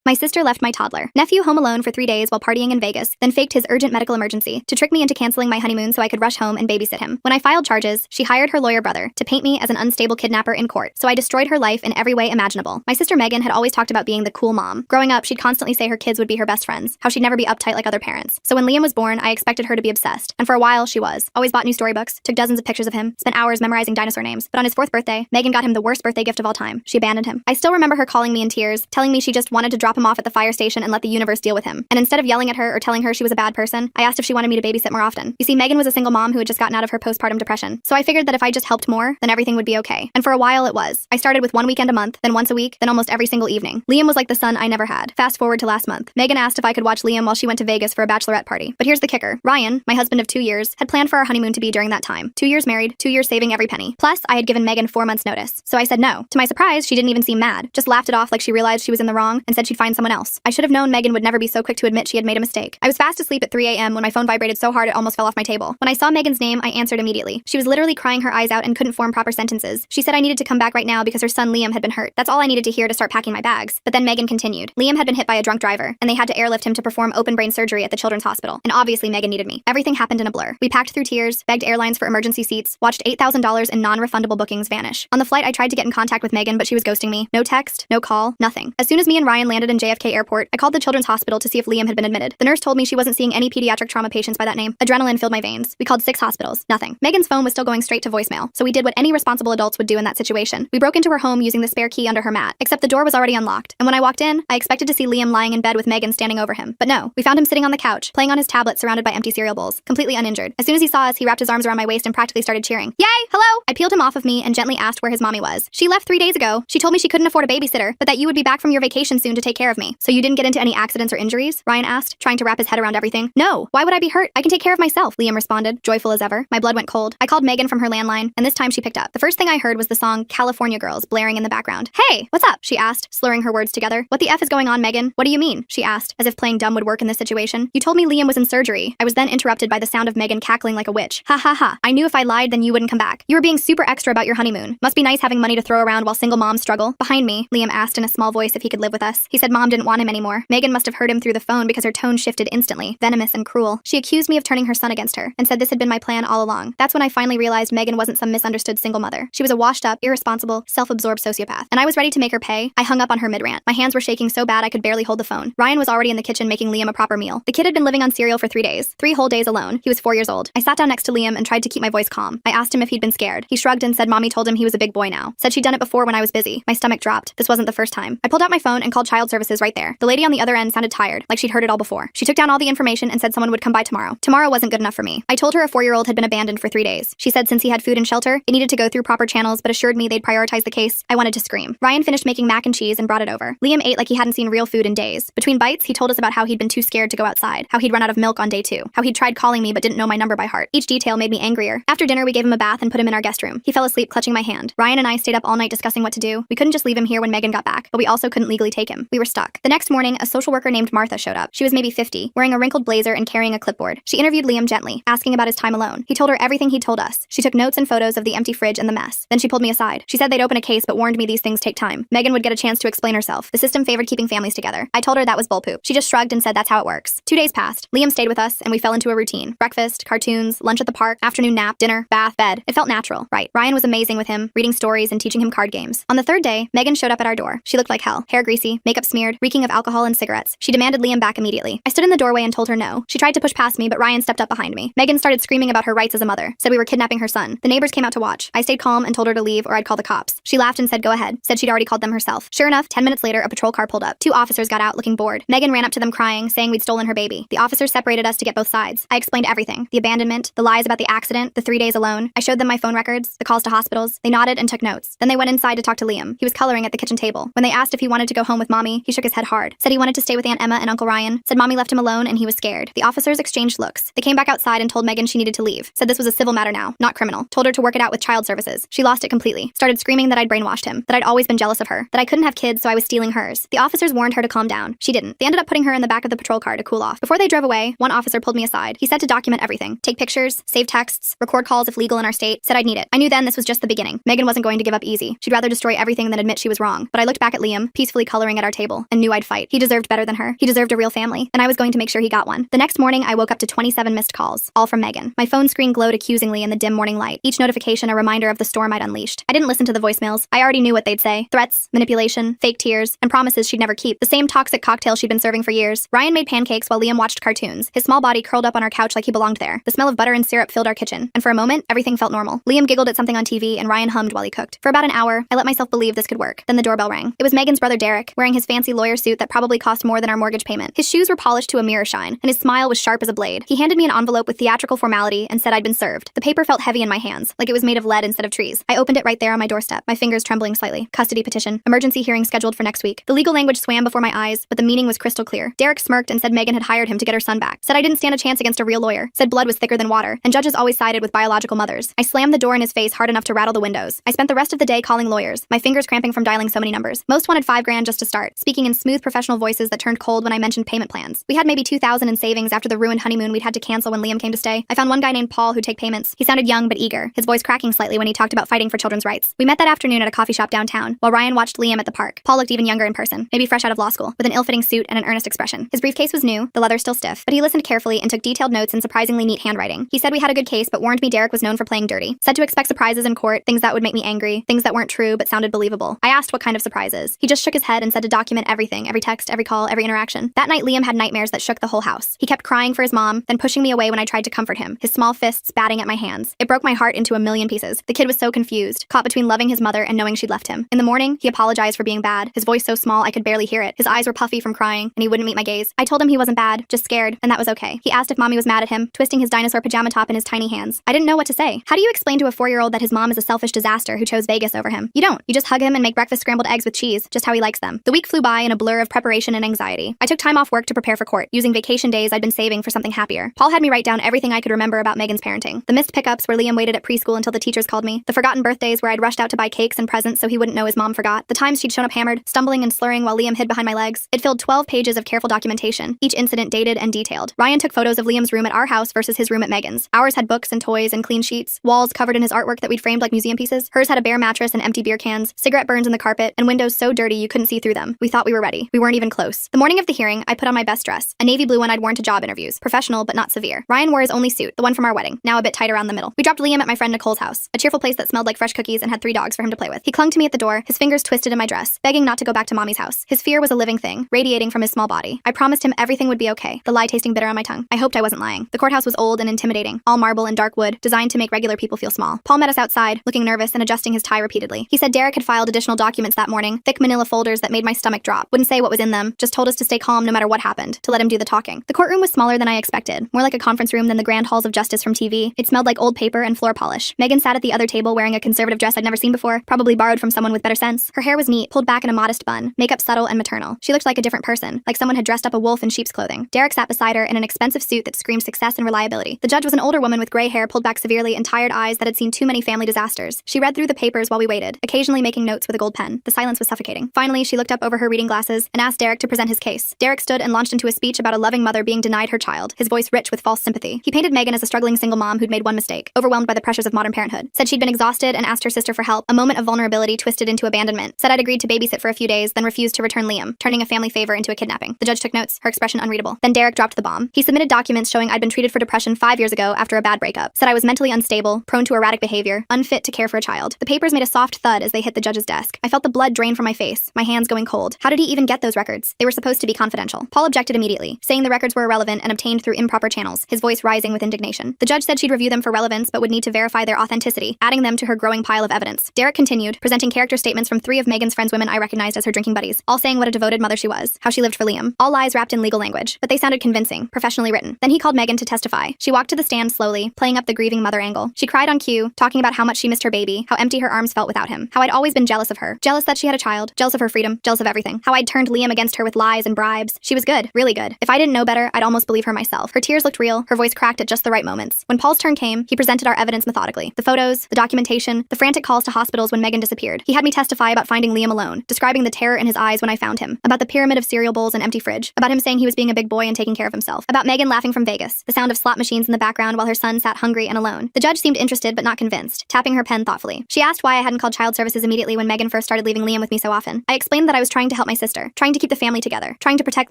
My sister left my toddler nephew home alone for 3 days while partying in Vegas, then faked his urgent medical emergency to trick me into canceling my honeymoon so I could rush home and babysit him. When I filed charges, she hired her lawyer brother to paint me as an unstable kidnapper in court, so I destroyed her life in every way imaginable. My sister Megan had always talked about being the cool mom. Growing up, she'd constantly say her kids would be her best friends, how she'd never be uptight like other parents. So when Liam was born, I expected her to be obsessed, and for a while she was. Always bought new storybooks, took dozens of pictures of him, spent hours memorizing dinosaur names. But on his 4th birthday, Megan got him the worst birthday gift of all time. She abandoned him. I still remember her calling me in tears, telling me she just wanted to drop him off at the fire station and let the universe deal with him. And instead of yelling at her or telling her she was a bad person, I asked if she wanted me to babysit more often. You see, Megan was a single mom who had just gotten out of her postpartum depression, so I figured that if I just helped more, then everything would be okay. And for a while it was. I started with 1 weekend a month, then once a week, then almost every single evening. Liam was like the son I never had. Fast forward to last month. Megan asked if I could watch Liam while she went to Vegas for a bachelorette party. But here's the kicker. Ryan, my husband of 2 years, had planned for our honeymoon to be during that time. 2 years married, 2 years saving every penny. Plus, I had given Megan 4 months notice. So I said no. To my surprise, she didn't even seem mad. Just laughed it off like she realized she was in the wrong and said she'd find someone else. I should have known Megan would never be so quick to admit she had made a mistake. I was fast asleep at 3 a.m. when my phone vibrated so hard it almost fell off my table. When I saw Megan's name, I answered immediately. She was literally crying her eyes out and couldn't form proper sentences. She said I needed to come back right now because her son Liam had been hurt. That's all I needed to hear to start packing my bags. But then Megan continued. Liam had been hit by a drunk driver, and they had to airlift him to perform open brain surgery at the children's hospital. And obviously Megan needed me. Everything happened in a blur. We packed through tears, begged airlines for emergency seats, watched $8,000 in non-refundable bookings vanish. On the flight, I tried to get in contact with Megan, but she was ghosting me. No text, no call, nothing. As soon as me and Ryan landed in JFK Airport, I called the children's hospital to see if Liam had been admitted. The nurse told me she wasn't seeing any pediatric trauma patients by that name. Adrenaline filled my veins. We called 6 hospitals. Nothing. Megan's phone was still going straight to voicemail, so we did what any responsible adults would do in that situation. We broke into her home using the spare key under her mat, except the door was already unlocked. And when I walked in, I expected to see Liam lying in bed with Megan standing over him. But no, we found him sitting on the couch, playing on his tablet surrounded by empty cereal bowls, completely uninjured. As soon as he saw us, he wrapped his arms around my waist and practically started cheering. Yay! Hello! I peeled him off of me and gently asked where his mommy was. She left 3 days ago. She told me she couldn't afford a babysitter, but that you would be back from your vacation soon to take care of me. So you didn't get into any accidents or injuries? Ryan asked, trying to wrap his head around everything. No, why would I be hurt? I can take care of myself, Liam responded, joyful as ever. My blood went cold. I called Megan from her landline, and this time she picked up. The first thing I heard was the song California Girls blaring in the background. Hey, what's up? She asked, slurring her words together. What the F is going on, Megan? What do you mean? She asked, as if playing dumb would work in this situation. You told me Liam was in surgery. I was then interrupted by the sound of Megan cackling like a witch. Ha ha ha. I knew if I lied, then you wouldn't come back. You were being super extra about your honeymoon. Must be nice having money to throw around while single moms struggle. Behind me, Liam asked in a small voice if he could live with us. He said Mom didn't want him anymore. Megan must have heard him through the phone because her tone shifted instantly, venomous and cruel. She accused me of turning her son against her and said this had been my plan all along. That's when I finally realized Megan wasn't some misunderstood single mother. She was a washed up, irresponsible, self-absorbed sociopath. And I was ready to make her pay. I hung up on her mid-rant. My hands were shaking so bad I could barely hold the phone. Ryan was already in the kitchen making Liam a proper meal. The kid had been living on cereal for 3 days. 3 whole days alone. He was 4 years old. I sat down next to Liam and tried to keep my voice calm. I asked him if he'd been scared. He shrugged and said Mommy told him he was a big boy now. Said she'd done it before when I was busy. My stomach dropped. This wasn't the first time. I pulled out my phone and called child services right there. The lady on the other end sounded tired, like she'd heard it all before. She took down all the information and said someone would come by tomorrow. Tomorrow wasn't good enough for me. I told her a 4-year-old had been abandoned for 3 days. She said since he had food and shelter, it needed to go through proper channels, but assured me they'd prioritize the case. I wanted to scream. Ryan finished making mac and cheese and brought it over. Liam ate like he hadn't seen real food in days. Between bites, he told us about how he'd been too scared to go outside, how he'd run out of milk on day 2, how he'd tried calling me but didn't know my number by heart. Each detail made me angrier. After dinner, we gave him a bath and put him in our guest room. He fell asleep clutching my hand. Ryan and I stayed up all night discussing what to do. We couldn't just leave him here when Megan got back, but we also couldn't legally take him. We were stuck. The next morning, a social worker named Martha showed up. She was maybe 50, wearing a wrinkled blazer and carrying a clipboard. She interviewed Liam gently, asking about his time alone. He told her everything he'd told us. She took notes and photos of the empty fridge and the mess. Then she pulled me aside. She said they'd open a case but warned me these things take time. Megan would get a chance to explain herself. The system favored keeping families together. I told her that was bullpoop. She just shrugged and said that's how it works. 2 days passed. Liam stayed with us and we fell into a routine. Breakfast, cartoons, lunch at the park, afternoon nap, dinner, bath, bed. It felt natural, right? Ryan was amazing with him, reading stories and teaching him card games. On the 3rd day, Megan showed up at our door. She looked like hell. Hair greasy, makeup smeared, reeking of alcohol and cigarettes. She demanded Liam back immediately. I stood in the doorway and told her no. She tried to push past me, but Ryan stepped up behind me. Megan started screaming about her rights as a mother, said we were kidnapping her son. The neighbors came out to watch. I stayed calm and told her to leave or I'd call the cops. She laughed and said go ahead, said she'd already called them herself. Sure enough, 10 minutes later, a patrol car pulled up. 2 officers got out looking bored. Megan ran up to them crying, saying we'd stolen her baby. The officers separated us to get both sides. I explained everything. The abandonment, the lies about the accident, the 3 days alone. I showed them my phone records, the calls to hospitals. They nodded and took notes. Then they went inside to talk to Liam. He was coloring at the kitchen table. When they asked if he wanted to go home with Mommy, he shook his head hard. Said he wanted to stay with Aunt Emma and Uncle Ryan. Said Mommy left him alone and he was scared. The officers exchanged looks. They came back outside and told Megan she needed to leave. Said this was a civil matter now, not criminal. Told her to work it out with child services. She lost it completely. Started screaming that I'd brainwashed him, that I'd always been jealous of her, that I couldn't have kids so I was stealing hers. The officers warned her to calm down. She didn't. They ended up putting her in the back of the patrol car to cool off. Before they drove away, one officer pulled me aside. He said to document everything. Take pictures, save texts, record calls if legal in our state. Said I'd need it. I knew then this was just the beginning. Megan wasn't going to give up easy. She'd rather destroy everything than admit she was wrong. But I looked back at Liam, peacefully coloring at our table. unstable and knew I'd fight. He deserved better than her. He deserved a real family, and I was going to make sure he got one. The next morning, I woke up to 27 missed calls, all from Megan. My phone screen glowed accusingly in the dim morning light, each notification a reminder of the storm I'd unleashed. I didn't listen to the voicemails. I already knew what they'd say. Threats, manipulation, fake tears, and promises she'd never keep. The same toxic cocktail she'd been serving for years. Ryan made pancakes while Liam watched cartoons, his small body curled up on our couch like he belonged there. The smell of butter and syrup filled our kitchen, and for a moment, everything felt normal. Liam giggled at something on TV, and Ryan hummed while he cooked. For about an hour, I let myself believe this could work. Then the doorbell rang. It was Megan's brother Derek, wearing his fancy lawyer suit that probably cost more than our mortgage payment. His shoes were polished to a mirror shine, and his smile was sharp as a blade. He handed me an envelope with theatrical formality and said I'd been served. The paper felt heavy in my hands, like it was made of lead instead of trees. I opened it right there on my doorstep, my fingers trembling slightly. Custody petition. Emergency hearing scheduled for next week. The legal language swam before my eyes, but the meaning was crystal clear. Derek smirked and said Megan had hired him to get her son back. Said I didn't stand a chance against a real lawyer. Said blood was thicker than water, and judges always sided with biological mothers. I slammed the door in his face hard enough to rattle the windows. I spent the rest of the day calling lawyers, my fingers cramping from dialing so many numbers. Most wanted $5,000 just to start, speaking in smooth professional voices that turned cold when I mentioned payment plans. We had maybe $2,000 in savings after the ruined honeymoon we'd had to cancel when Liam came to stay. I found one guy named Paul who'd take payments. He sounded young but eager, his voice cracking slightly when he talked about fighting for children's rights. We met that afternoon at a coffee shop downtown, while Ryan watched Liam at the park. Paul looked even younger in person, maybe fresh out of law school, with an ill-fitting suit and an earnest expression. His briefcase was new, the leather still stiff, but he listened carefully and took detailed notes in surprisingly neat handwriting. He said we had a good case, but warned me Derek was known for playing dirty. Said to expect surprises in court, things that would make me angry, things that weren't true but sounded believable. I asked what kind of surprises. He just shook his head and said to document everything, every text, every call, every interaction. That night, Liam had nightmares that shook the whole house. He kept crying for his mom, then pushing me away when I tried to comfort him, his small fists batting at my hands. It broke my heart into a million pieces. The kid was so confused, caught between loving his mother and knowing she'd left him. In the morning, he apologized for being bad, his voice so small I could barely hear it. His eyes were puffy from crying, and he wouldn't meet my gaze. I told him he wasn't bad, just scared, and that was okay. He asked if mommy was mad at him, twisting his dinosaur pajama top in his tiny hands. I didn't know what to say. How do you explain to a 4-year-old that his mom is a selfish disaster who chose Vegas over him? You don't. You just hug him and make breakfast scrambled eggs with cheese, just how he likes them. The week flew by in a blur of preparation and anxiety. I took time off work to prepare for court, using vacation days I'd been saving for something happier. Paul had me write down everything I could remember about Megan's parenting. The missed pickups where Liam waited at preschool until the teachers called me. The forgotten birthdays where I'd rushed out to buy cakes and presents so he wouldn't know his mom forgot. The times she'd shown up hammered, stumbling and slurring while Liam hid behind my legs. It filled 12 pages of careful documentation, each incident dated and detailed. Ryan took photos of Liam's room at our house versus his room at Megan's. Ours had books and toys and clean sheets, walls covered in his artwork that we'd framed like museum pieces. Hers had a bare mattress and empty beer cans, cigarette burns in the carpet, and windows so dirty you couldn't see through them. We thought we were ready. We weren't even close. The morning of the hearing, I put on my best dress, a navy blue one I'd worn to job interviews. Professional, but not severe. Ryan wore his only suit, the one from our wedding, now a bit tight around the middle. We dropped Liam at my friend Nicole's house, a cheerful place that smelled like fresh cookies and had 3 dogs for him to play with. He clung to me at the door, his fingers twisted in my dress, begging not to go back to mommy's house. His fear was a living thing, radiating from his small body. I promised him everything would be okay, the lie tasting bitter on my tongue. I hoped I wasn't lying. The courthouse was old and intimidating, all marble and dark wood, designed to make regular people feel small. Paul met us outside, looking nervous and adjusting his tie repeatedly. He said Derek had filed additional documents that morning, thick manila folders that made my stomach drop. Wouldn't say what was in them, just told us to stay calm no matter what happened, to let him do the talking. The courtroom was smaller than I expected, more like a conference room than the grand halls of justice from TV. It smelled like old paper and floor polish. Megan sat at the other table wearing a conservative dress I'd never seen before, probably borrowed from someone with better sense. Her hair was neat, pulled back in a modest bun, makeup subtle and maternal. She looked like a different person, like someone had dressed up a wolf in sheep's clothing. Derek sat beside her in an expensive suit that screamed success and reliability. The judge was an older woman with gray hair pulled back severely and tired eyes that had seen too many family disasters. She read through the papers while we waited, occasionally making notes with a gold pen. The silence was suffocating. Finally, she looked up over her reading glasses and asked Derek to present his case. Derek stood and launched into a speech about a loving mother being denied her child, his voice rich with false sympathy. He painted Megan as a struggling single mom who'd made one mistake, overwhelmed by the pressures of modern parenthood. Said she'd been exhausted and asked her sister for help, a moment of vulnerability twisted into abandonment. Said I'd agreed to babysit for a few days, then refused to return Liam, turning a family favor into a kidnapping. The judge took notes, her expression unreadable. Then Derek dropped the bomb. He submitted documents showing I'd been treated for depression 5 years ago after a bad breakup. Said I was mentally unstable, prone to erratic behavior, unfit to care for a child. The papers made a soft thud as they hit the judge's desk. I felt the blood drain from my face, my hands going cold. How did he even get those records? They were supposed to be confidential. Paul objected immediately, saying the records were irrelevant and obtained through improper channels, his voice rising with indignation. The judge said she'd review them for relevance but would need to verify their authenticity, adding them to her growing pile of evidence. Derek continued, presenting character statements from 3 of Megan's friends' women I recognized as her drinking buddies, all saying what a devoted mother she was, how she lived for Liam. All lies wrapped in legal language, but they sounded convincing, professionally written. Then he called Megan to testify. She walked to the stand slowly, playing up the grieving mother angle. She cried on cue, talking about how much she missed her baby, how empty her arms felt without him, how I'd always been jealous of her, jealous that she had a child, jealous of her freedom, jealous of everything, how I'd turned Liam against her with lies and bribes. She was good, really good. If I didn't know better, I'd almost believe her myself. Her tears looked real, her voice cracked at just the right moments. When Paul's turn came, he presented our evidence methodically. The photos, the documentation, the frantic calls to hospitals when Megan disappeared. He had me testify about finding Liam alone, describing the terror in his eyes when I found him, about the pyramid of cereal bowls and empty fridge, about him saying he was being a big boy and taking care of himself, about Megan laughing from Vegas, the sound of slot machines in the background while her son sat hungry and alone. The judge seemed interested but not convinced, tapping her pen thoughtfully. She asked why I hadn't called child services immediately when Megan first started leaving Liam with me so often. I explained that I was trying to help help my sister, trying to keep the family together, trying to protect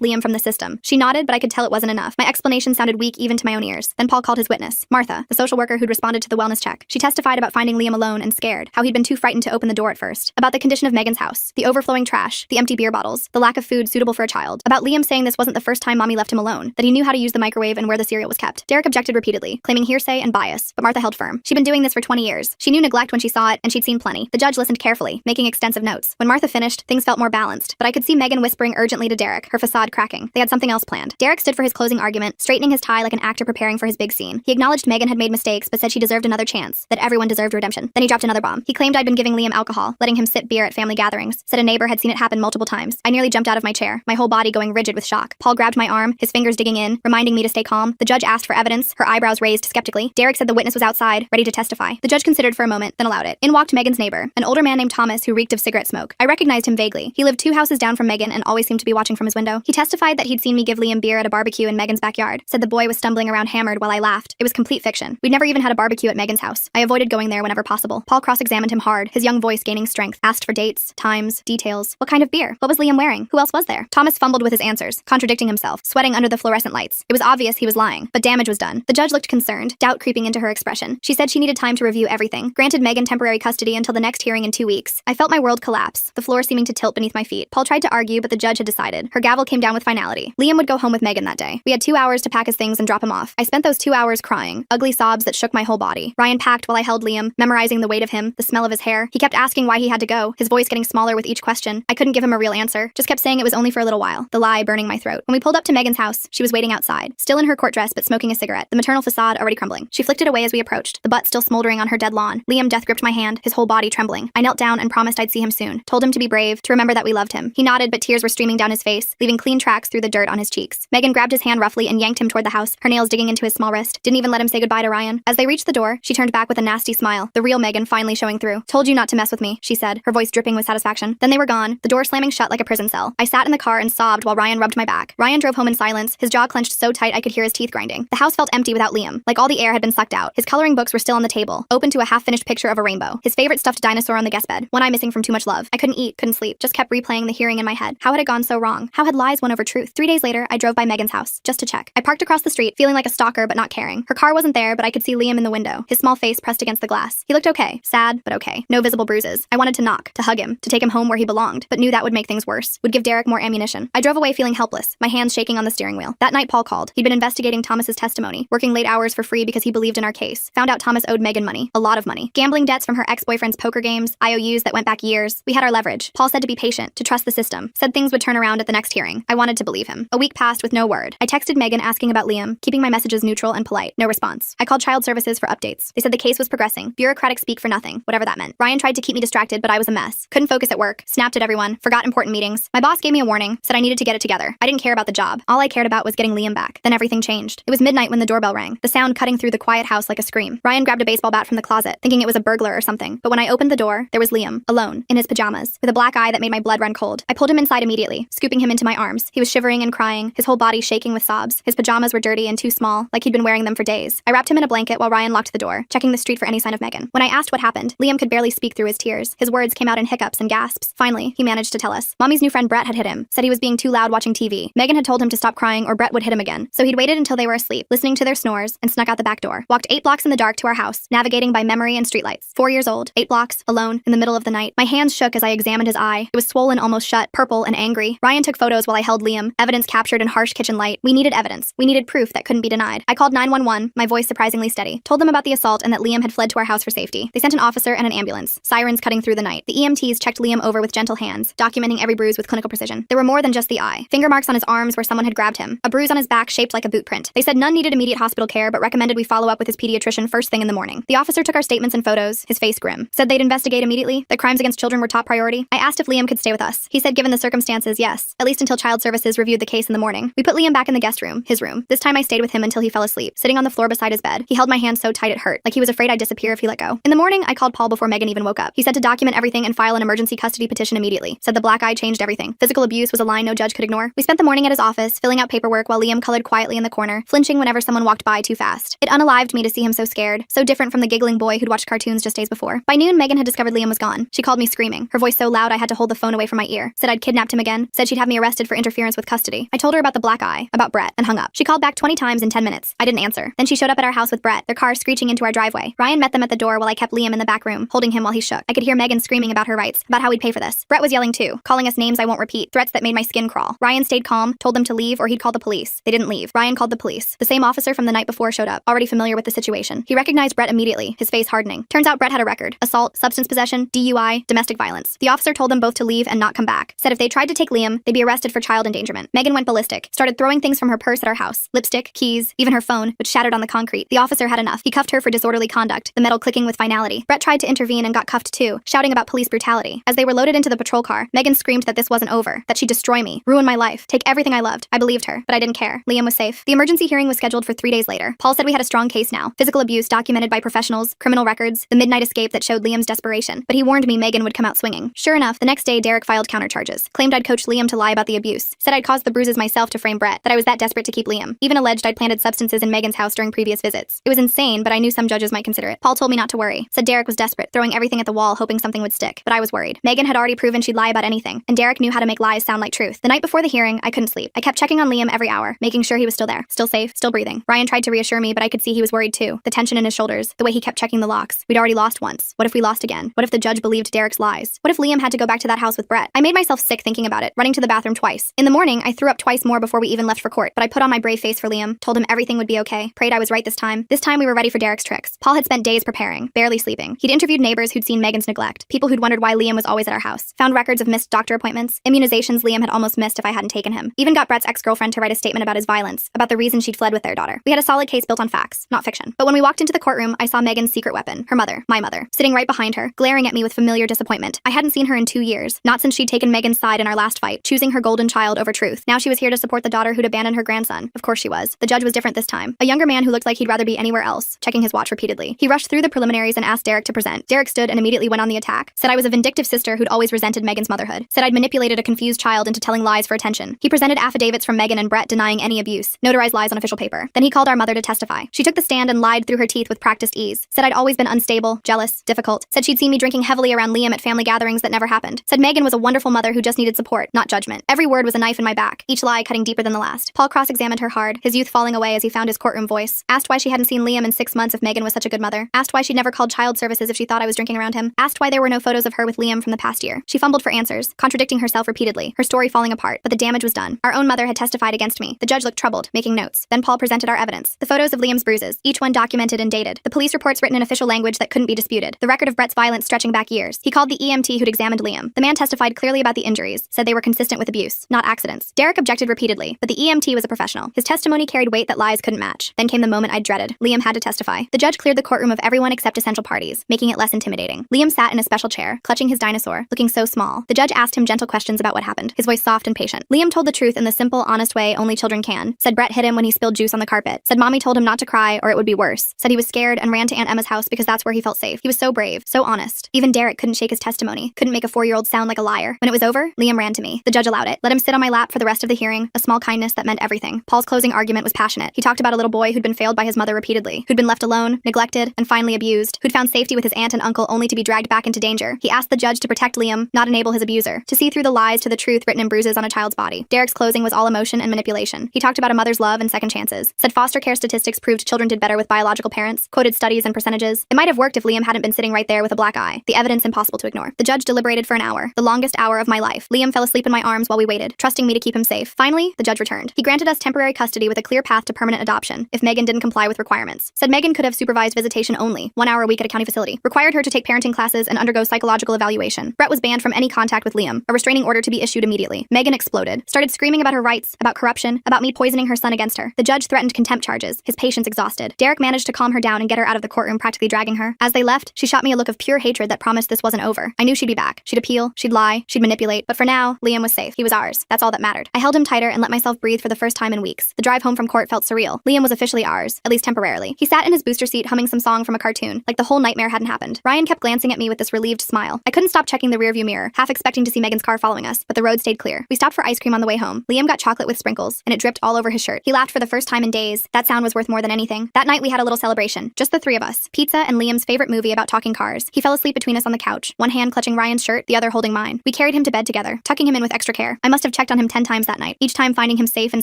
Liam from the system. She nodded, but I could tell it wasn't enough. My explanation sounded weak even to my own ears. Then Paul called his witness, Martha, the social worker who'd responded to the wellness check. She testified about finding Liam alone and scared, how he'd been too frightened to open the door at first, about the condition of Megan's house, the overflowing trash, the empty beer bottles, the lack of food suitable for a child, about Liam saying this wasn't the first time Mommy left him alone, that he knew how to use the microwave and where the cereal was kept. Derek objected repeatedly, claiming hearsay and bias, but Martha held firm. She'd been doing this for 20 years. She knew neglect when she saw it, and she'd seen plenty. The judge listened carefully, making extensive notes. When Martha finished, things felt more balanced, but I could see Megan whispering urgently to Derek, her facade cracking. They had something else planned. Derek stood for his closing argument, straightening his tie like an actor preparing for his big scene. He acknowledged Megan had made mistakes, but said she deserved another chance, that everyone deserved redemption. Then he dropped another bomb. He claimed I'd been giving Liam alcohol, letting him sip beer at family gatherings, said a neighbor had seen it happen multiple times. I nearly jumped out of my chair, my whole body going rigid with shock. Paul grabbed my arm, his fingers digging in, reminding me to stay calm. The judge asked for evidence, her eyebrows raised skeptically. Derek said the witness was outside, ready to testify. The judge considered for a moment, then allowed it. In walked Megan's neighbor, an older man named Thomas who reeked of cigarette smoke. I recognized him vaguely. He lived 2 houses down from Megan and always seemed to be watching from his window. He testified that he'd seen me give Liam beer at a barbecue in Megan's backyard. Said the boy was stumbling around hammered while I laughed. It was complete fiction. We'd never even had a barbecue at Megan's house. I avoided going there whenever possible. Paul cross-examined him hard, his young voice gaining strength. Asked for dates, times, details. What kind of beer? What was Liam wearing? Who else was there? Thomas fumbled with his answers, contradicting himself, sweating under the fluorescent lights. It was obvious he was lying, but damage was done. The judge looked concerned, doubt creeping into her expression. She said she needed time to review everything, granted Megan temporary custody until the next hearing in 2 weeks. I felt my world collapse, the floor seeming to tilt beneath my feet. Paul tried to argue, but the judge had decided. Her gavel came down with finality. Liam would go home with Megan that day. We had 2 hours to pack his things and drop him off. I spent those 2 hours crying, ugly sobs that shook my whole body. Ryan packed while I held Liam, memorizing the weight of him, the smell of his hair. He kept asking why he had to go, his voice getting smaller with each question. I couldn't give him a real answer, just kept saying it was only for a little while, the lie burning my throat. When we pulled up to Megan's house, she was waiting outside, still in her court dress but smoking a cigarette, the maternal facade already crumbling. She flicked it away as we approached, the butt still smoldering on her dead lawn. Liam death gripped my hand, his whole body trembling. I knelt down and promised I'd see him soon, told him to be brave, to remember that we loved him. He nodded, but tears were streaming down his face, leaving clean tracks through the dirt on his cheeks. Megan grabbed his hand roughly and yanked him toward the house, her nails digging into his small wrist. Didn't even let him say goodbye to Ryan. As they reached the door, she turned back with a nasty smile, the real Megan finally showing through. Told you not to mess with me, she said, her voice dripping with satisfaction. Then they were gone, the door slamming shut like a prison cell. I sat in the car and sobbed while Ryan rubbed my back. Ryan drove home in silence, his jaw clenched so tight I could hear his teeth grinding. The house felt empty without Liam, like all the air had been sucked out. His coloring books were still on the table, open to a half-finished picture of a rainbow. His favorite stuffed dinosaur on the guest bed, one eye missing from too much love. I couldn't eat, couldn't sleep, just kept replaying the hearing in my head. How had it gone so wrong? How had lies won over truth? 3 days later, I drove by Megan's house, just to check. I parked across the street, feeling like a stalker but not caring. Her car wasn't there, but I could see Liam in the window, his small face pressed against the glass. He looked okay, sad, but okay. No visible bruises. I wanted to knock, to hug him, to take him home where he belonged, but knew that would make things worse, would give Derek more ammunition. I drove away feeling helpless, my hands shaking on the steering wheel. That night Paul called. He'd been investigating Thomas's testimony, working late hours for free because he believed in our case. Found out Thomas owed Megan money, a lot of money. Gambling debts from her ex-boyfriend's poker games, IOUs that went back years. We had our leverage. Paul said to be patient, to trust the system. Said things would turn around at the next hearing. I wanted to believe him. A week passed with no word. I texted Megan asking about Liam, keeping my messages neutral and polite. No response. I called child services for updates. They said the case was progressing. Bureaucratic speak for nothing, whatever that meant. Ryan tried to keep me distracted, but I was a mess. Couldn't focus at work, snapped at everyone, forgot important meetings. My boss gave me a warning, said I needed to get it together. I didn't care about the job. All I cared about was getting Liam back. Then everything changed. It was midnight when the doorbell rang, the sound cutting through the quiet house like a scream. Ryan grabbed a baseball bat from the closet, thinking it was a burglar or something. But when I opened the door, there was Liam, alone, in his pajamas, with a black eye that made my blood run cold. I pulled him inside immediately, scooping him into my arms. He was shivering and crying, his whole body shaking with sobs. His pajamas were dirty and too small, like he'd been wearing them for days. I wrapped him in a blanket while Ryan locked the door, checking the street for any sign of Megan. When I asked what happened, Liam could barely speak through his tears. His words came out in hiccups and gasps. Finally, he managed to tell us. Mommy's new friend Brett had hit him, said he was being too loud watching TV. Megan had told him to stop crying or Brett would hit him again. So he'd waited until they were asleep, listening to their snores, and snuck out the back door. Walked 8 blocks in the dark to our house, navigating by memory and streetlights. 4 years old, 8 blocks, alone, in the middle of the night. My hands shook as I examined his eye. It was swollen almost shut, purple and angry. Ryan took photos while I held Liam, evidence captured in harsh kitchen light. We needed evidence. We needed proof that couldn't be denied. I called 911, my voice surprisingly steady. Told them about the assault and that Liam had fled to our house for safety. They sent an officer and an ambulance, sirens cutting through the night. The EMTs checked Liam over with gentle hands, documenting every bruise with clinical precision. There were more than just the eye. Finger marks on his arms where someone had grabbed him. A bruise on his back shaped like a boot print. They said none needed immediate hospital care, but recommended we follow up with his pediatrician first thing in the morning. The officer took our statements and photos, his face grim. Said they'd investigate immediately, that crimes against children were top priority. I asked if Liam could stay with us. He said given the circumstances, yes, at least until child services reviewed the case in the morning. We put Liam back in the guest room, his room. This time I stayed with him until he fell asleep, sitting on the floor beside his bed. He held my hand so tight it hurt, like he was afraid I'd disappear if he let go. In the morning, I called Paul before Megan even woke up. He said to document everything and file an emergency custody petition immediately. Said the black eye changed everything. Physical abuse was a line no judge could ignore. We spent the morning at his office, filling out paperwork while Liam colored quietly in the corner, flinching whenever someone walked by too fast. It unalived me to see him so scared, so different from the giggling boy who'd watched cartoons just days before. By noon, Megan had discovered Liam was gone. She called me screaming, her voice so loud I had to hold the phone away from my ear. earlier. Said I'd kidnapped him again. Said she'd have me arrested for interference with custody. I told her about the black eye, about Brett, and hung up. She called back 20 times in 10 minutes. I didn't answer. Then she showed up at our house with Brett, their car screeching into our driveway. Ryan met them at the door while I kept Liam in the back room, holding him while he shook. I could hear Megan screaming about her rights, about how we'd pay for this. Brett was yelling too, calling us names I won't repeat, threats that made my skin crawl. Ryan stayed calm, told them to leave or he'd call the police. They didn't leave. Ryan called the police. The same officer from the night before showed up, already familiar with the situation. He recognized Brett immediately, his face hardening. Turns out Brett had a record: assault, substance possession, DUI, domestic violence. The officer told them both to leave and not come back. Said if they tried to take Liam, they'd be arrested for child endangerment. Megan went ballistic, started throwing things from her purse at our house: lipstick, keys, even her phone, which shattered on the concrete. The officer had enough. He cuffed her for disorderly conduct, the metal clicking with finality. Brett tried to intervene and got cuffed too, shouting about police brutality. As they were loaded into the patrol car, Megan screamed that this wasn't over, that she'd destroy me, ruin my life, take everything I loved. I believed her, but I didn't care. Liam was safe. The emergency hearing was scheduled for 3 days later. Paul said we had a strong case now. Physical abuse documented by professionals, criminal records, the midnight escape that showed Liam's desperation. But he warned me Megan would come out swinging. Sure enough, the next day Derek filed countercharges. Claimed I'd coached Liam to lie about the abuse. Said I'd caused the bruises myself to frame Brett, that I was that desperate to keep Liam. Even alleged I'd planted substances in Megan's house during previous visits. It was insane, but I knew some judges might consider it. Paul told me not to worry. Said Derek was desperate, throwing everything at the wall hoping something would stick. But I was worried. Megan had already proven she'd lie about anything, and Derek knew how to make lies sound like truth. The night before the hearing, I couldn't sleep. I kept checking on Liam every hour, making sure he was still there, still safe, still breathing. Ryan tried to reassure me, but I could see he was worried too. The tension in his shoulders, the way he kept checking the locks. We'd already lost once. What if we lost again? What if the judge believed Derek's lies? What if Liam had to go back to that house with Brett? I made myself sick thinking about it, running to the bathroom twice. In the morning, I threw up twice more before we even left for court, but I put on my brave face for Liam, told him everything would be okay, prayed I was right this time. This time we were ready for Derek's tricks. Paul had spent days preparing, barely sleeping. He'd interviewed neighbors who'd seen Megan's neglect, people who'd wondered why Liam was always at our house, found records of missed doctor appointments, immunizations Liam had almost missed if I hadn't taken him. Even got Brett's ex-girlfriend to write a statement about his violence, about the reason she'd fled with their daughter. We had a solid case built on facts, not fiction. But when we walked into the courtroom, I saw Megan's secret weapon, her mother, my mother, sitting right behind her, glaring at me with familiar disappointment. I hadn't seen her in 2 years, not since she'd taken Megan's side in our last fight, choosing her golden child over truth. Now she was here to support the daughter who'd abandoned her grandson. Of course she was. The judge was different this time. A younger man who looked like he'd rather be anywhere else, checking his watch repeatedly. He rushed through the preliminaries and asked Derek to present. Derek stood and immediately went on the attack. Said I was a vindictive sister who'd always resented Megan's motherhood. Said I'd manipulated a confused child into telling lies for attention. He presented affidavits from Megan and Brett denying any abuse, notarized lies on official paper. Then he called our mother to testify. She took the stand and lied through her teeth with practiced ease. Said I'd always been unstable, jealous, difficult. Said she'd seen me drinking heavily around Liam at family gatherings that never happened. Said Megan was a wonderful mother who just needed support, not judgment. Every word was a knife in my back, each lie cutting deeper than the last. Paul cross-examined her hard, his youth falling away as he found his courtroom voice. Asked why she hadn't seen Liam in 6 months if Megan was such a good mother. Asked why she'd never called child services if she thought I was drinking around him. Asked why there were no photos of her with Liam from the past year. She fumbled for answers, contradicting herself repeatedly, her story falling apart, but the damage was done. Our own mother had testified against me. The judge looked troubled, making notes. Then Paul presented our evidence. The photos of Liam's bruises, each one documented and dated. The police reports written in official language that couldn't be disputed. The record of Brett's violence stretching back years. He called the EMT who'd examined Liam. The man testified clearly about the injuries, said they were consistent with abuse, not accidents. Derek objected repeatedly, but the EMT was a professional. His testimony carried weight that lies couldn't match. Then came the moment I'd dreaded. Liam had to testify. The judge cleared the courtroom of everyone except essential parties, making it less intimidating. Liam sat in a special chair, clutching his dinosaur, looking so small. The judge asked him gentle questions about what happened, his voice soft and patient. Liam told the truth in the simple, honest way only children can. Said Brett hit him when he spilled juice on the carpet. Said mommy told him not to cry or it would be worse. Said he was scared and ran to Aunt Emma's house because that's where he felt safe. He was so brave, so honest. Even Derek couldn't shake his testimony, couldn't make a 4-year-old sound like a liar. When it was over, Liam ran to me. The judge allowed it. Let him sit on my lap for the rest of the hearing, a small kindness that meant everything. Paul's closing argument was passionate. He talked about a little boy who'd been failed by his mother repeatedly, who'd been left alone, neglected, and finally abused, who'd found safety with his aunt and uncle only to be dragged back into danger. He asked the judge to protect Liam, not enable his abuser, to see through the lies to the truth written in bruises on a child's body. Derek's closing was all emotion and manipulation. He talked about a mother's love and second chances. Said foster care statistics proved children did better with biological parents, quoted studies and percentages. It might have worked if Liam hadn't been sitting right there with a black eye. The evidence impossible to ignore. The judge deliberated for an hour, the longest hour of my life. Liam fell asleep in my arms while we waited, trusting me to keep him safe. Finally, the judge returned. He granted us temporary custody with a clear path to permanent adoption if Megan didn't comply with requirements. Said Megan could have supervised visitation only, 1 hour a week at a county facility. Required her to take parenting classes and undergo psychological evaluation. Brett was banned from any contact with Liam, a restraining order to be issued immediately. Megan exploded, started screaming about her rights, about corruption, about me poisoning her son against her. The judge threatened contempt charges, his patience exhausted. Derek managed to calm her down and get her out of the courtroom, practically dragging her. As they left, she shot me a look of pure hatred that promised this wasn't over. I knew she'd be back. She'd appeal, she'd lie, she'd manipulate, but for now, Liam was safe. He was ours. That's all that mattered. I held him tighter and let myself breathe for the first time in weeks. The drive home from court felt surreal. Liam was officially ours, at least temporarily. He sat in his booster seat humming some song from a cartoon, like the whole nightmare hadn't happened. Ryan kept glancing at me with this relieved smile. I couldn't stop checking the rearview mirror, half expecting to see Megan's car following us, but the road stayed clear. We stopped for ice cream on the way home. Liam got chocolate with sprinkles, and it dripped all over his shirt. He laughed for the first time in days. That sound was worth more than anything. That night we had a little celebration, just the 3 of us. Pizza and Liam's favorite movie about talking cars. He fell asleep between us on the couch, one hand clutching Ryan's shirt, the other holding mine. We carried carried him to bed together, tucking him in with extra care. I must have checked on him 10 times that night, each time finding him safe and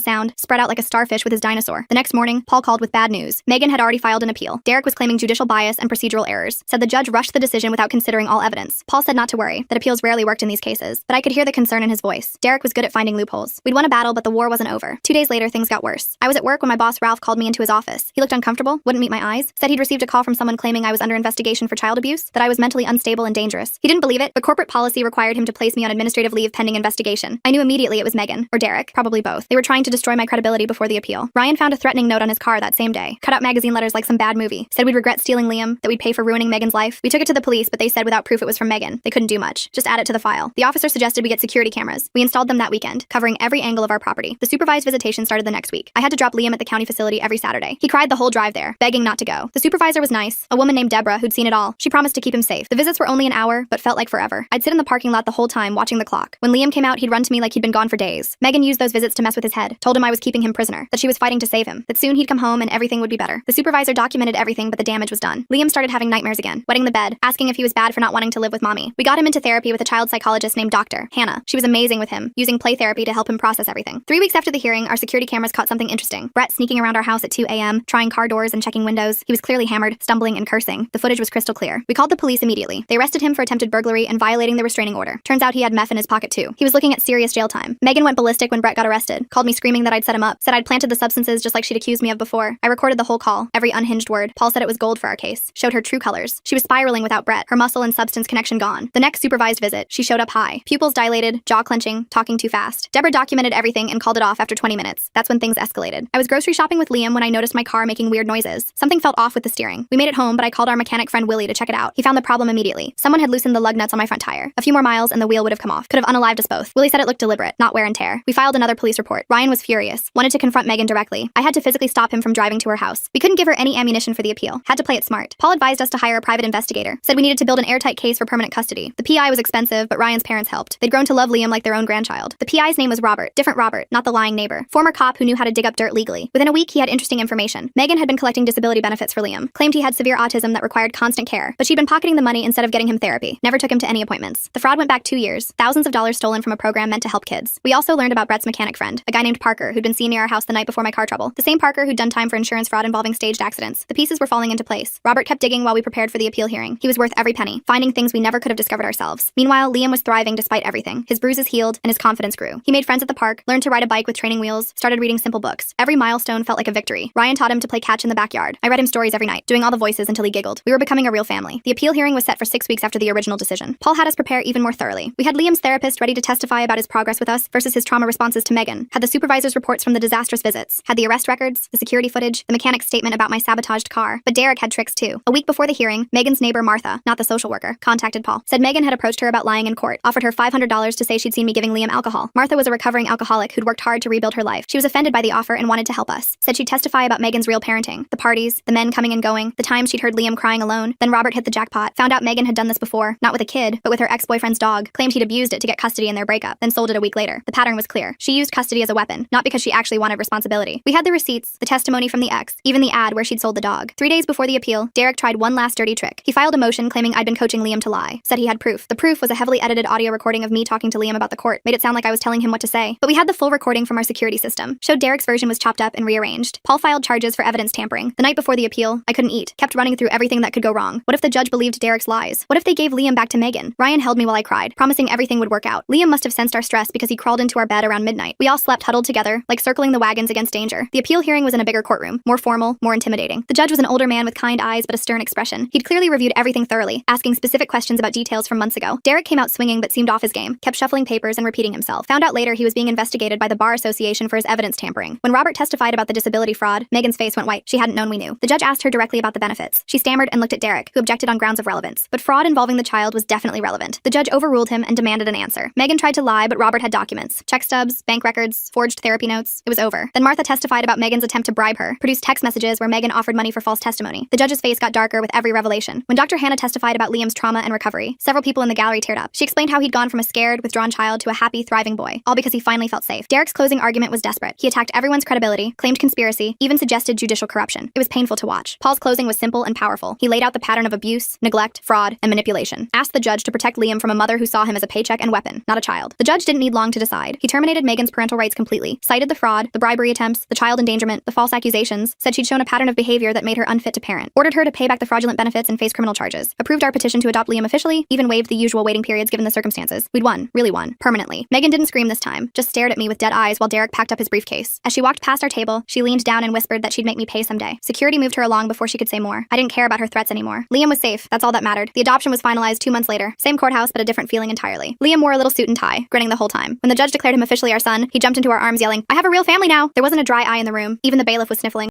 sound, spread out like a starfish with his dinosaur. The next morning, Paul called with bad news. Megan had already filed an appeal. Derek was claiming judicial bias and procedural errors, said the judge rushed the decision without considering all evidence. Paul said not to worry, that appeals rarely worked in these cases, but I could hear the concern in his voice. Derek was good at finding loopholes. We'd won a battle, but the war wasn't over. 2 days later, things got worse. I was at work when my boss Ralph called me into his office. He looked uncomfortable, wouldn't meet my eyes, said he'd received a call from someone claiming I was under investigation for child abuse, that I was mentally unstable and dangerous. He didn't believe it, but corporate policy required him to place me on administrative leave pending investigation. I knew immediately it was Megan, or Derek, probably both. They were trying to destroy my credibility before the appeal. Ryan found a threatening note on his car that same day. Cut out magazine letters like some bad movie. Said we'd regret stealing Liam, that we'd pay for ruining Megan's life. We took it to the police, but they said without proof it was from Megan. They couldn't do much. Just add it to the file. The officer suggested we get security cameras. We installed them that weekend, covering every angle of our property. The supervised visitation started the next week. I had to drop Liam at the county facility every Saturday. He cried the whole drive there, begging not to go. The supervisor was nice, a woman named Deborah who'd seen it all. She promised to keep him safe. The visits were only an hour, but felt like forever. I'd sit in the parking lot the whole time watching the clock. When Liam came out, he'd run to me like he'd been gone for days. Megan used those visits to mess with his head, told him I was keeping him prisoner, that she was fighting to save him, that soon he'd come home and everything would be better. The supervisor documented everything, but the damage was done. Liam started having nightmares again, wetting the bed, asking if he was bad for not wanting to live with mommy. We got him into therapy with a child psychologist named Dr. Hannah. She was amazing with him, using play therapy to help him process everything. 3 weeks after the hearing, our security cameras caught something interesting. Brett sneaking around our house at 2 a.m., trying car doors and checking windows. He was clearly hammered, stumbling and cursing. The footage was crystal clear. We called the police immediately. They arrested him for attempted burglary and violating the restraining order. Turns out he had meth in his pocket too. He was looking at serious jail time. Megan went ballistic when Brett got arrested, called me screaming that I'd set him up, said I'd planted the substances just like she'd accused me of before. I recorded the whole call, every unhinged word. Paul said it was gold for our case. Showed her true colors. She was spiraling without Brett, her muscle and substance connection gone. The next supervised visit, she showed up high. Pupils dilated, jaw clenching, talking too fast. Deborah documented everything and called it off after 20 minutes. That's when things escalated. I was grocery shopping with Liam when I noticed my car making weird noises. Something felt off with the steering. We made it home, but I called our mechanic friend Willie to check it out. He found the problem immediately. Someone had loosened the lug nuts on my front tire. A few more miles and the wheel would have come off. Could have unalived us both. Willie said it looked deliberate, not wear and tear. We filed another police report. Ryan was furious. Wanted to confront Megan directly. I had to physically stop him from driving to her house. We couldn't give her any ammunition for the appeal. Had to play it smart. Paul advised us to hire a private investigator. Said we needed to build an airtight case for permanent custody. The PI was expensive, but Ryan's parents helped. They'd grown to love Liam like their own grandchild. The PI's name was Robert. Different Robert, not the lying neighbor. Former cop who knew how to dig up dirt legally. Within a week, he had interesting information. Megan had been collecting disability benefits for Liam. Claimed he had severe autism that required constant care, but she'd been pocketing the money instead of getting him therapy. Never took him to any appointments. The fraud went back 2 years. Thousands of dollars stolen from a program meant to help kids. We also learned about Brett's mechanic friend, a guy named Parker who'd been seen near our house the night before my car trouble. The same Parker who'd done time for insurance fraud involving staged accidents. The pieces were falling into place. Robert kept digging while we prepared for the appeal hearing. He was worth every penny, finding things we never could have discovered ourselves. Meanwhile, Liam was thriving despite everything. His bruises healed and his confidence grew. He made friends at the park, learned to ride a bike with training wheels, started reading simple books. Every milestone felt like a victory. Ryan taught him to play catch in the backyard. I read him stories every night, doing all the voices until he giggled. We were becoming a real family. The appeal hearing was set for 6 weeks after the original decision. Paul had us prepare even more thoroughly. We had Liam's therapist ready to testify about his progress with us versus his trauma responses to Megan. Had the supervisor's reports from the disastrous visits. Had the arrest records, the security footage, the mechanic's statement about my sabotaged car. But Derek had tricks too. A week before the hearing, Megan's neighbor Martha, not the social worker, contacted Paul. Said Megan had approached her about lying in court. Offered her $500 to say she'd seen me giving Liam alcohol. Martha was a recovering alcoholic who'd worked hard to rebuild her life. She was offended by the offer and wanted to help us. Said she'd testify about Megan's real parenting. The parties, the men coming and going, the times she'd heard Liam crying alone. Then Robert hit the jackpot. Found out Megan had done this before, not with a kid, but with her ex-boyfriend's dog. Claimed he'd abused it to get custody in their breakup, then sold it a week later. The pattern was clear. She used custody as a weapon, not because she actually wanted responsibility. We had the receipts, the testimony from the ex, even the ad where she'd sold the dog. 3 days before the appeal, Derek tried one last dirty trick. He filed a motion claiming I'd been coaching Liam to lie. Said he had proof. The proof was a heavily edited audio recording of me talking to Liam about the court. Made it sound like I was telling him what to say. But we had the full recording from our security system. Showed Derek's version was chopped up and rearranged. Paul filed charges for evidence tampering. The night before the appeal, I couldn't eat. Kept running through everything that could go wrong. What if the judge believed Derek's lies? What if they gave Liam back to Megan? Ryan held me while I cried, promising everything would work out. Liam must have sensed our stress because he crawled into our bed around midnight. We all slept huddled together, like circling the wagons against danger. The appeal hearing was in a bigger courtroom, more formal, more intimidating. The judge was an older man with kind eyes but a stern expression. He'd clearly reviewed everything thoroughly, asking specific questions about details from months ago. Derek came out swinging but seemed off his game, kept shuffling papers and repeating himself. Found out later he was being investigated by the Bar Association for his evidence tampering. When Robert testified about the disability fraud, Megan's face went white. She hadn't known we knew. The judge asked her directly about the benefits. She stammered and looked at Derek, who objected on grounds of relevance. But fraud involving the child was definitely relevant. The judge overruled him and demanded an answer. Megan tried to lie, but Robert had documents, check stubs, bank records, forged therapy notes. It was over. Then Martha testified about Megan's attempt to bribe her, produced text messages where Megan offered money for false testimony. The judge's face got darker with every revelation. When Dr. Hannah testified about Liam's trauma and recovery, several people in the gallery teared up. She explained how he'd gone from a scared, withdrawn child to a happy, thriving boy, all because he finally felt safe. Derek's closing argument was desperate. He attacked everyone's credibility, claimed conspiracy, even suggested judicial corruption. It was painful to watch. Paul's closing was simple and powerful. He laid out the pattern of abuse, neglect, fraud, and manipulation. Asked the judge to protect Liam from a mother who saw him him as a paycheck and weapon, not a child. The judge didn't need long to decide. He terminated Megan's parental rights completely, cited the fraud, the bribery attempts, the child endangerment, the false accusations, said she'd shown a pattern of behavior that made her unfit to parent, ordered her to pay back the fraudulent benefits and face criminal charges, approved our petition to adopt Liam officially, even waived the usual waiting periods given the circumstances. We'd won, really won, permanently. Megan didn't scream this time, just stared at me with dead eyes while Derek packed up his briefcase. As she walked past our table, she leaned down and whispered that she'd make me pay someday. Security moved her along before she could say more. I didn't care about her threats anymore. Liam was safe, that's all that mattered. The adoption was finalized 2 months later. Same courthouse, but a different feeling entirely. Liam wore a little suit and tie, grinning the whole time. When the judge declared him officially our son, he jumped into our arms yelling, "I have a real family now!" There wasn't a dry eye in the room. Even the bailiff was sniffling.